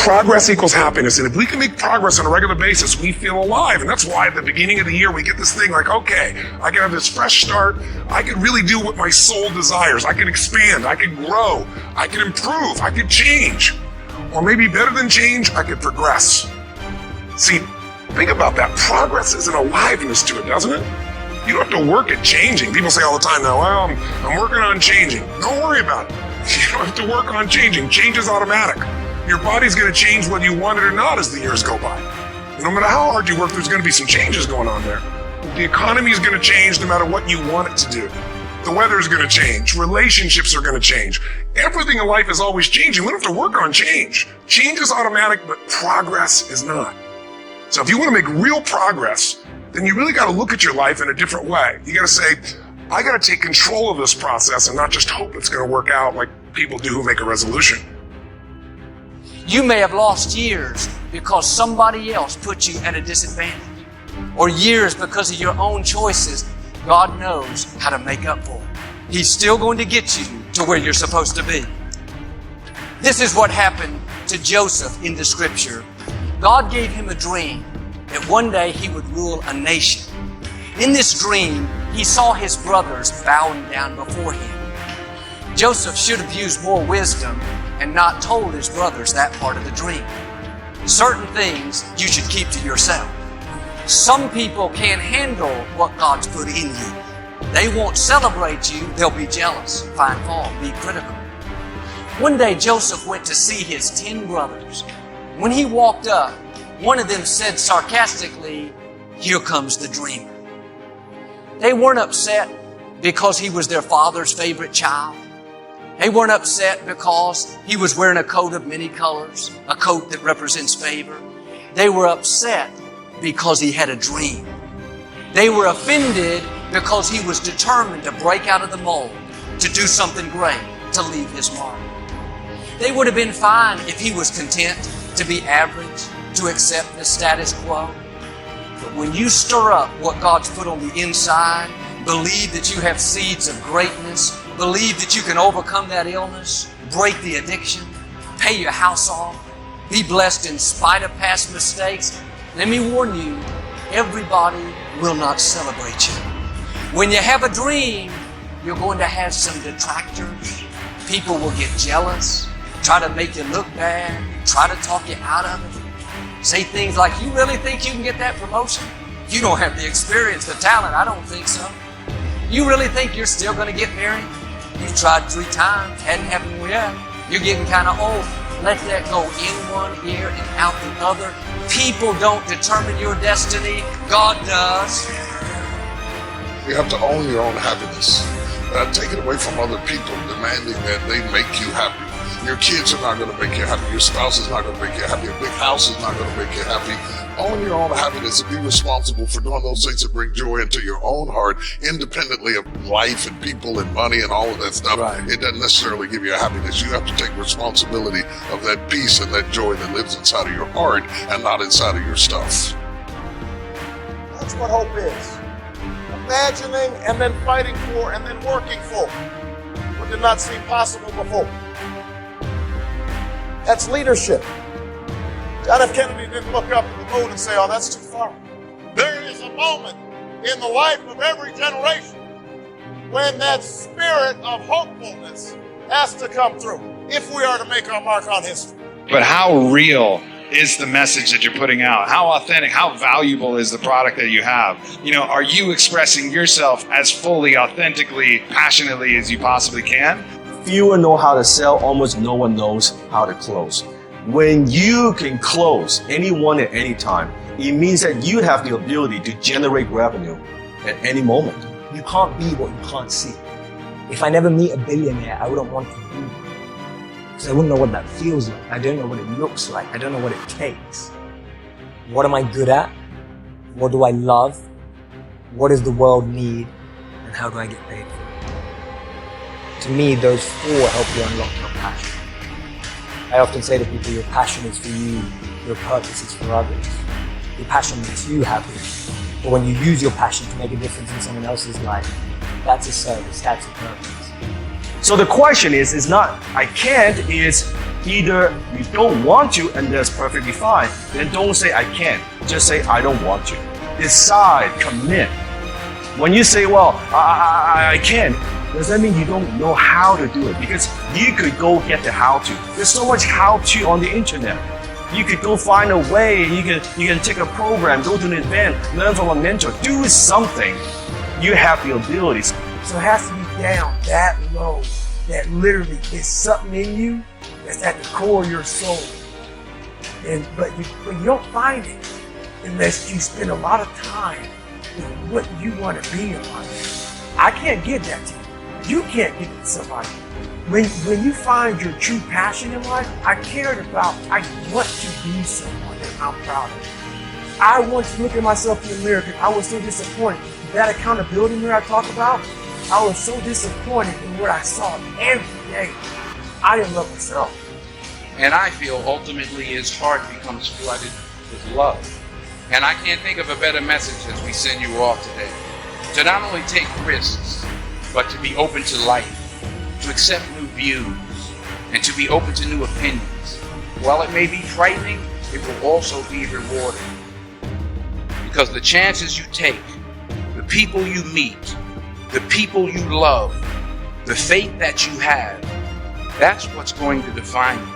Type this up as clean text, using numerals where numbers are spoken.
Progress equals happiness. And if we can make progress on a regular basis, we feel alive. And that's why at the beginning of the year, we get this thing like, okay, I can have this fresh start. I can really do what my soul desires. I can expand. I can grow. I can improve. I can change. Or maybe better than change, I can progress. See, think about that. Progress is an aliveness to it, doesn't it? You don't have to work at changing. People say all the time now, well, I'm working on changing. Don't worry about it. You don't have to work on changing. Change is automatic. Your body's going to change whether you want it or not as the years go by. No matter how hard you work, there's going to be some changes going on there. The economy is going to change no matter what you want it to do. The weather's going to change. Relationships are going to change. Everything in life is always changing. We don't have to work on change. Change is automatic, but progress is not. So if you want to make real progress, then you really got to look at your life in a different way. You got to say, I got to take control of this process and not just hope it's going to work out like people do who make a resolution. You may have lost years because somebody else put you at a disadvantage, or years because of your own choices. God knows how to make up for it. He's still going to get you to where you're supposed to be. This is what happened to Joseph in the scripture. God gave him a dream that one day he would rule a nation. In this dream, he saw his brothers bowing down before him. Joseph should have used more wisdom and not told his brothers that part of the dream. Certain things you should keep to yourself. Some people can't handle what God's put in you. They won't celebrate you. They'll be jealous, find fault, be critical. One day, Joseph went to see his 10 brothers. When he walked up, one of them said sarcastically, "Here comes the dreamer." They weren't upset because he was their father's favorite child. They weren't upset because he was wearing a coat of many colors, a coat that represents favor. They were upset because he had a dream. They were offended because he was determined to break out of the mold, to do something great, to leave his mark. They would have been fine if he was content to be average, to accept the status quo. But when you stir up what God's put on the inside, believe that you have seeds of greatness, believe that you can overcome that illness, break the addiction, pay your house off, be blessed in spite of past mistakes, let me warn you, everybody will not celebrate you. When you have a dream, you're going to have some detractors. People will get jealous, try to make you look bad, try to talk you out of it. Say things like, "You really think you can get that promotion? You don't have the experience, the talent. I don't think so. You really think you're still going to get married? You've tried 3 times, hadn't happened yet. You're getting kind of old." Let that go in one ear and out the other. People don't determine your destiny. God does. You have to own your own happiness. Take it away from other people demanding that they make you happy. Your kids are not going to make you happy. Your spouse is not going to make you happy. A big house is not going to make you happy. Own your own happiness and be responsible for doing those things that bring joy into your own heart, independently of life and people and money and all of that stuff. Right. It doesn't necessarily give you a happiness. You have to take responsibility of that peace and that joy that lives inside of your heart and not inside of your stuff. That's what hope is. Imagining and then fighting for and then working for what did not seem possible before. That's leadership. John F. Kennedy didn't look up at the moon and say, "Oh, that's too far." There is a moment in the life of every generation when that spirit of hopefulness has to come through if we are to make our mark on history. But how real is the message that you're putting out? How authentic, how valuable is the product that you have? Are you expressing yourself as fully, authentically, passionately as you possibly can? Fewer know how to sell, almost no one knows how to close. When you can close anyone at any time, it means that you have the ability to generate revenue at any moment. You can't be what you can't see. If I never meet a billionaire, I wouldn't want to be one. Because I wouldn't know what that feels like. I don't know what it looks like. I don't know what it takes. What am I good at? What do I love? What does the world need? And how do I get paid for it? To me, those 4 help you unlock your passion. I often say to people, your passion is for you, your purpose is for others. Your passion makes you happy. But when you use your passion to make a difference in someone else's life, that's a service, that's a purpose. So the question is not I can't, is either you don't want to, and that's perfectly fine. Then don't say I can't. Just say I don't want to. Decide, commit. When you say, well, I can't, does that mean you don't know how to do it? Because you could go get the how to. There's so much how to on the internet. You could go find a way. You can take a program, go to an event, learn from a mentor, do something. You have the abilities. So it has to be down that low, that literally is something in you that's at the core of your soul. But you don't find it unless you spend a lot of time with what you want to be in life. I can't give that to you. You can't give it to somebody. When you find your true passion in life, I want to be someone that I'm proud of. I want to look at myself in the mirror because I was so disappointed. That accountability mirror I talk about, I was so disappointed in what I saw every day. I didn't love myself. And I feel ultimately his heart becomes flooded with love. And I can't think of a better message as we send you off today. To not only take risks, but to be open to life, to accept new views, and to be open to new opinions. While it may be frightening, it will also be rewarding. Because the chances you take, the people you meet, the people you love, the faith that you have, that's what's going to define you.